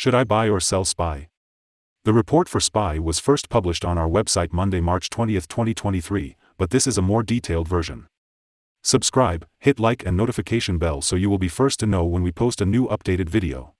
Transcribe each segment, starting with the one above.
Should I buy or sell SPY? The report for SPY was first published on our website Monday, March 20, 2023, but this is a more detailed version. Subscribe, hit like and notification bell so you will be first to know when we post a new updated video.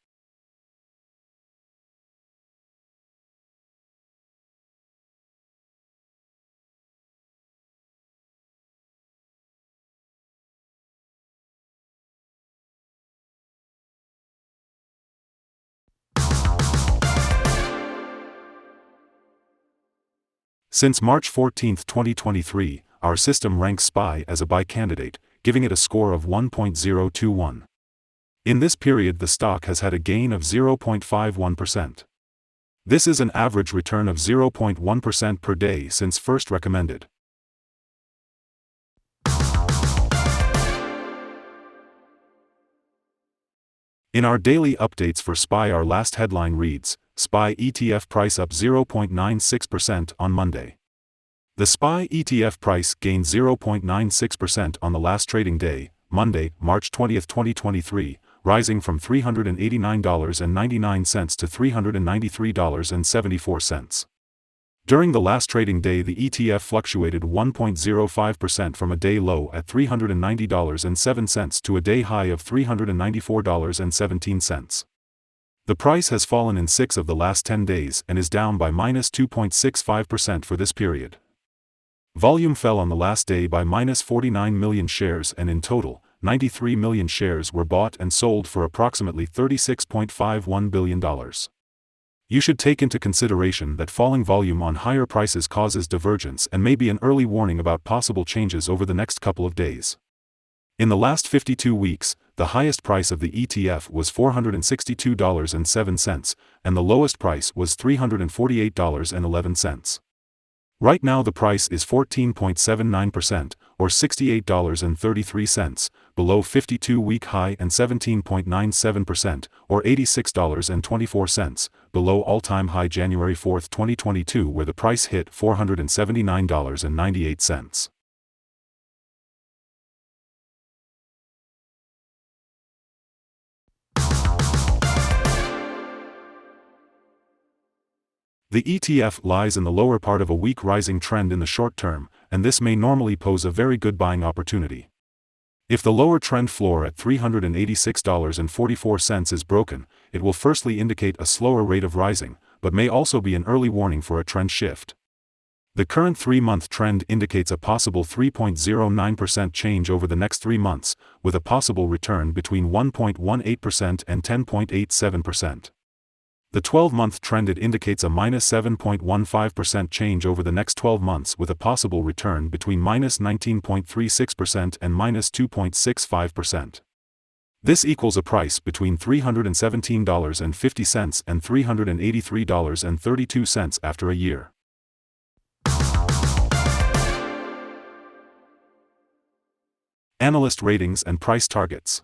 Since March 14, 2023, our system ranks SPY as a buy candidate, giving it a score of 1.021. In this period the stock has had a gain of 0.51%. This is an average return of 0.1% per day since first recommended. In our daily updates for SPY, our last headline reads, SPY ETF price up 0.96% on Monday. The SPY ETF price gained 0.96% on the last trading day, Monday, March 20, 2023, rising from $389.99 to $393.74. During the last trading day the ETF fluctuated 1.05% from a day low at $390.07 to a day high of $394.17. The price has fallen in 6 of the last 10 days and is down by -2.65% for this period. Volume fell on the last day by -49 million shares and in total, 93 million shares were bought and sold for approximately $36.51 billion. You should take into consideration that falling volume on higher prices causes divergence and may be an early warning about possible changes over the next couple of days. In the last 52 weeks, the highest price of the ETF was $462.07, and the lowest price was $348.11. Right now the price is 14.79%, or $68.33, below 52-week high and 17.97%, or $86.24, below all-time high January 4, 2022 where the price hit $479.98. The ETF lies in the lower part of a weak rising trend in the short term, and this may normally pose a very good buying opportunity. If the lower trend floor at $386.44 is broken, it will firstly indicate a slower rate of rising, but may also be an early warning for a trend shift. The current 3-month trend indicates a possible 3.09% change over the next 3 months, with a possible return between 1.18% and 10.87%. The 12-month trend indicates a -7.15% change over the next 12 months with a possible return between -19.36% and -2.65%. This equals a price between $317.50 and $383.32 after a year. Analyst ratings and price targets.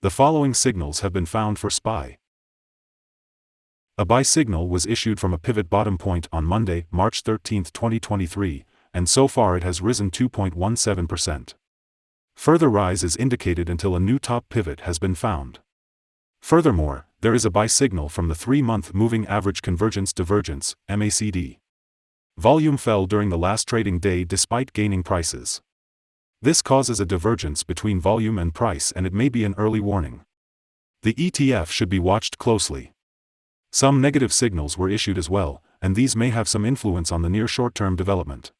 The following signals have been found for SPY. A buy signal was issued from a pivot bottom point on Monday, March 13, 2023, and so far it has risen 2.17%. Further rise is indicated until a new top pivot has been found. Furthermore, there is a buy signal from the 3-month moving average convergence divergence, MACD. Volume fell during the last trading day despite gaining prices. This causes a divergence between volume and price and it may be an early warning. The ETF should be watched closely. Some negative signals were issued as well, and these may have some influence on the near short-term development.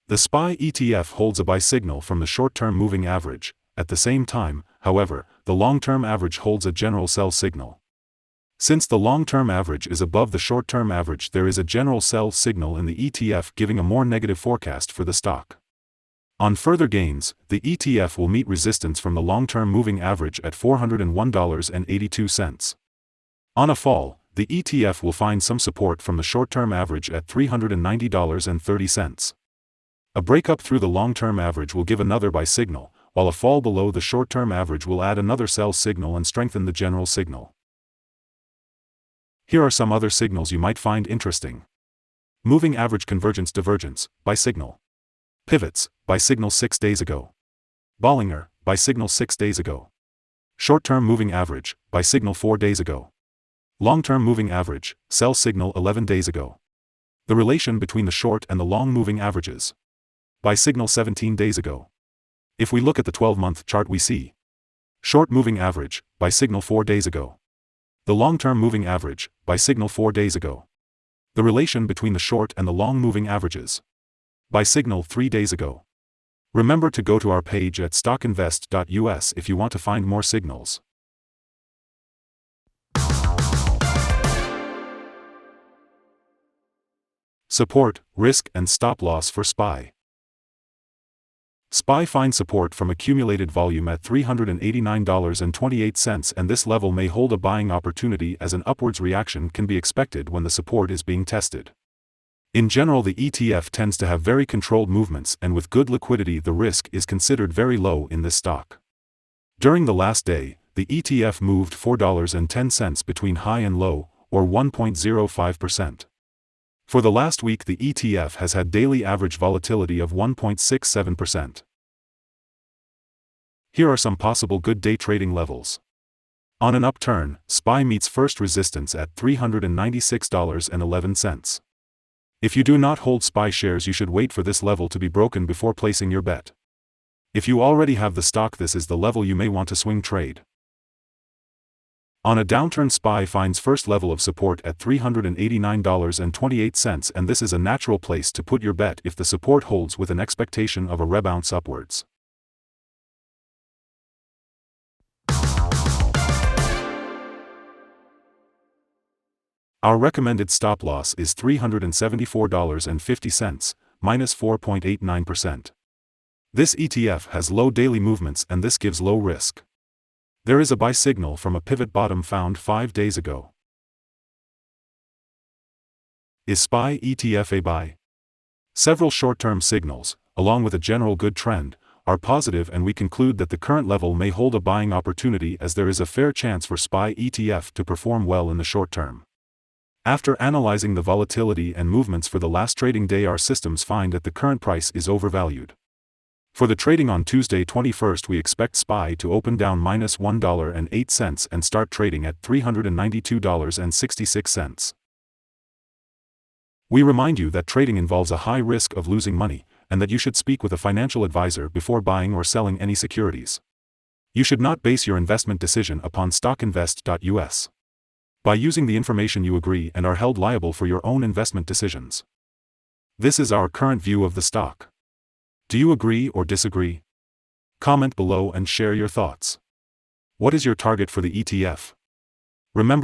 The SPY ETF holds a buy signal from the short-term moving average. At the same time, however, the long-term average holds a general sell signal. Since the long-term average is above the short-term average, there is a general sell signal in the ETF giving a more negative forecast for the stock. On further gains, the ETF will meet resistance from the long-term moving average at $401.82. On a fall, the ETF will find some support from the short-term average at $390.30. A breakup through the long-term average will give another buy signal, while a fall below the short-term average will add another sell signal and strengthen the general signal. Here are some other signals you might find interesting. Moving average convergence divergence, buy signal. Pivots, buy signal 6 days ago. Bollinger, buy signal 6 days ago. Short-term moving average, buy signal 4 days ago. Long-term moving average, sell signal 11 days ago. The relation between the short and the long moving averages. Buy signal 17 days ago. If we look at the 12-month chart, we see short moving average, buy signal 4 days ago. The long-term moving average, buy signal 4 days ago. The relation between the short and the long moving averages. Buy signal 3 days ago. Remember to go to our page at StockInvest.us if you want to find more signals. Support, risk and stop loss for SPY. SPY finds support from accumulated volume at $389.28, and this level may hold a buying opportunity as an upwards reaction can be expected when the support is being tested. In general, the ETF tends to have very controlled movements, and with good liquidity the risk is considered very low in this stock. During the last day, the ETF moved $4.10 between high and low, or 1.05%. For the last week the ETF has had daily average volatility of 1.67%. Here are some possible good day trading levels. On an upturn, SPY meets first resistance at $396.11. If you do not hold SPY shares, you should wait for this level to be broken before placing your bet. If you already have the stock, this is the level you may want to swing trade. On a downturn, SPY finds first level of support at $389.28, and this is a natural place to put your bet if the support holds with an expectation of a rebound upwards. Our recommended stop loss is $374.50, minus 4.89%. This ETF has low daily movements, and this gives low risk. There is a buy signal from a pivot bottom found 5 days ago. Is SPY ETF a buy? Several short-term signals, along with a general good trend, are positive, and we conclude that the current level may hold a buying opportunity as there is a fair chance for SPY ETF to perform well in the short term. After analyzing the volatility and movements for the last trading day, our systems find that the current price is overvalued. For the trading on Tuesday 21st, we expect SPY to open down minus $1.08 and start trading at $392.66. We remind you that trading involves a high risk of losing money, and that you should speak with a financial advisor before buying or selling any securities. You should not base your investment decision upon StockInvest.us. By using the information you agree and are held liable for your own investment decisions. This is our current view of the stock. Do you agree or disagree? Comment below and share your thoughts. What is your target for the ETF? Remember